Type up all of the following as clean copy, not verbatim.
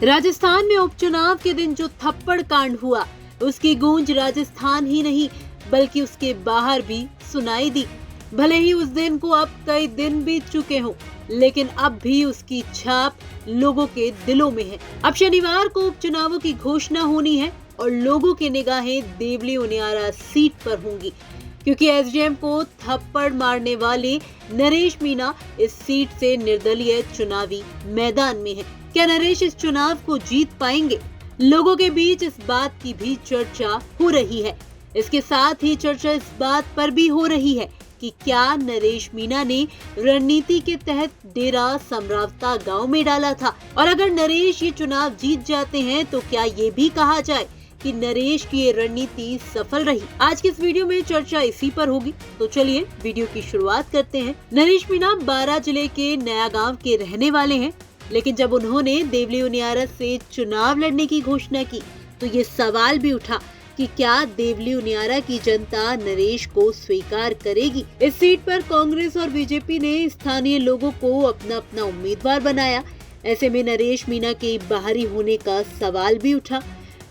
राजस्थान में उपचुनाव के दिन जो थप्पड़ कांड हुआ, उसकी गूंज राजस्थान ही नहीं बल्कि उसके बाहर भी सुनाई दी। भले ही उस दिन को अब कई दिन बीत चुके हों, लेकिन अब भी उसकी छाप लोगों के दिलों में है। अब शनिवार को उपचुनावों की घोषणा होनी है और लोगों की निगाहें देवली उनियारा सीट पर होंगी, क्योंकि एसडीएम को थप्पड़ मारने वाले नरेश मीणा इस सीट से निर्दलीय चुनावी मैदान में है। क्या नरेश इस चुनाव को जीत पाएंगे? लोगों के बीच इस बात की भी चर्चा हो रही है। इसके साथ ही चर्चा इस बात पर भी हो रही है कि क्या नरेश मीणा ने रणनीति के तहत डेरा समरावता गांव में डाला था, और अगर नरेश ये चुनाव जीत जाते हैं तो क्या ये भी कहा जाए कि नरेश की ये रणनीति सफल रही? आज की इस वीडियो में चर्चा इसी पर होगी, तो चलिए वीडियो की शुरुआत करते हैं। नरेश मीणा बारां जिले के नया गांव के रहने वाले हैं, लेकिन जब उन्होंने देवली उनियारा से चुनाव लड़ने की घोषणा की तो ये सवाल भी उठा कि क्या देवली उनियारा की जनता नरेश को स्वीकार करेगी। इस सीट पर कांग्रेस और बीजेपी ने स्थानीय लोगों को अपना अपना उम्मीदवार बनाया। ऐसे में नरेश मीणा के बाहरी होने का सवाल भी उठा,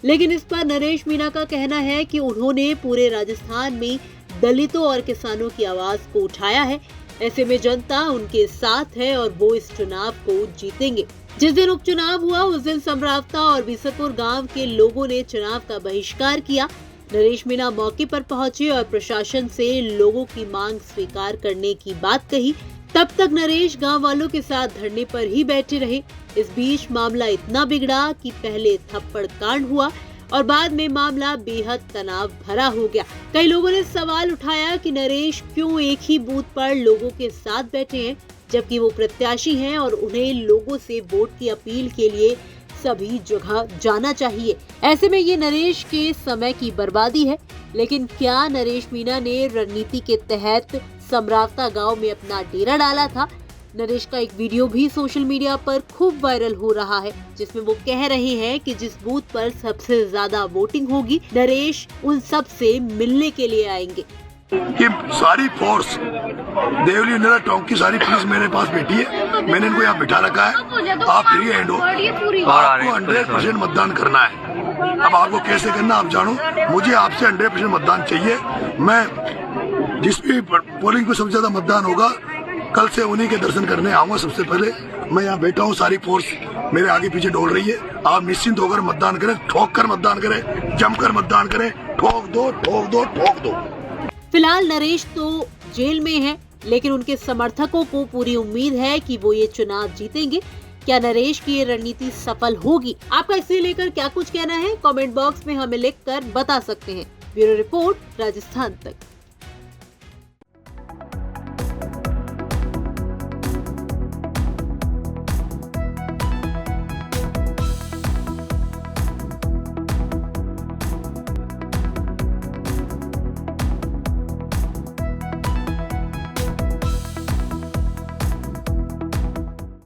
लेकिन इस पर नरेश मीणा का कहना है कि उन्होंने पूरे राजस्थान में दलितों और किसानों की आवाज को उठाया है। ऐसे में जनता उनके साथ है और वो इस चुनाव को जीतेंगे। जिस दिन उपचुनाव हुआ उस दिन समरावता और बीसलपुर गांव के लोगों ने चुनाव का बहिष्कार किया। नरेश मीणा मौके पर पहुंचे और प्रशासन से लोगों की मांग स्वीकार करने की बात कही। तब तक नरेश गांव वालों के साथ धरने पर ही बैठे रहे। इस बीच मामला इतना बिगड़ा कि पहले थप्पड़ कांड हुआ और बाद में मामला बेहद तनाव भरा हो गया। कई लोगों ने सवाल उठाया कि नरेश क्यों एक ही बूथ पर लोगों के साथ बैठे हैं, जबकि वो प्रत्याशी हैं और उन्हें लोगों से वोट की अपील के लिए सभी जगह जाना चाहिए। ऐसे में ये नरेश के समय की बर्बादी है। लेकिन क्या नरेश मीणा ने रणनीति के तहत समरावता गांव में अपना डेरा डाला था? नरेश का एक वीडियो भी सोशल मीडिया पर खूब वायरल हो रहा है, जिसमें वो कह रहे हैं कि जिस बूथ पर सबसे ज्यादा वोटिंग होगी नरेश उन सब से मिलने के लिए आएंगे। कि सारी फोर्स देवली उनियारा टोंक की सारी पुलिस मेरे पास बैठी है। मैंने इनको यहाँ बिठा रखा है। आप फ्री हैंड हो, आपको 100% मतदान करना है। अब आपको कैसे करना आप जानो, मुझे आपसे 100% मतदान चाहिए। मैं जिस भी पोलिंग पे सबसे ज्यादा मतदान होगा कल से उन्हीं के दर्शन करने आऊंगा। सबसे पहले मैं यहाँ बैठा हूँ, सारी फोर्स मेरे आगे पीछे डोल रही है। आप निश्चिंत होकर मतदान करें, ठोक कर मतदान करें, जमकर मतदान करें, ठोक दो ठोक दो ठोक दो। फिलहाल नरेश तो जेल में है, लेकिन उनके समर्थकों को पूरी उम्मीद है कि वो ये चुनाव जीतेंगे। क्या नरेश की ये रणनीति सफल होगी? आपका इसे लेकर क्या कुछ कहना है? कमेंट बॉक्स में हमें लिखकर बता सकते हैं। ब्यूरो रिपोर्ट, राजस्थान तक।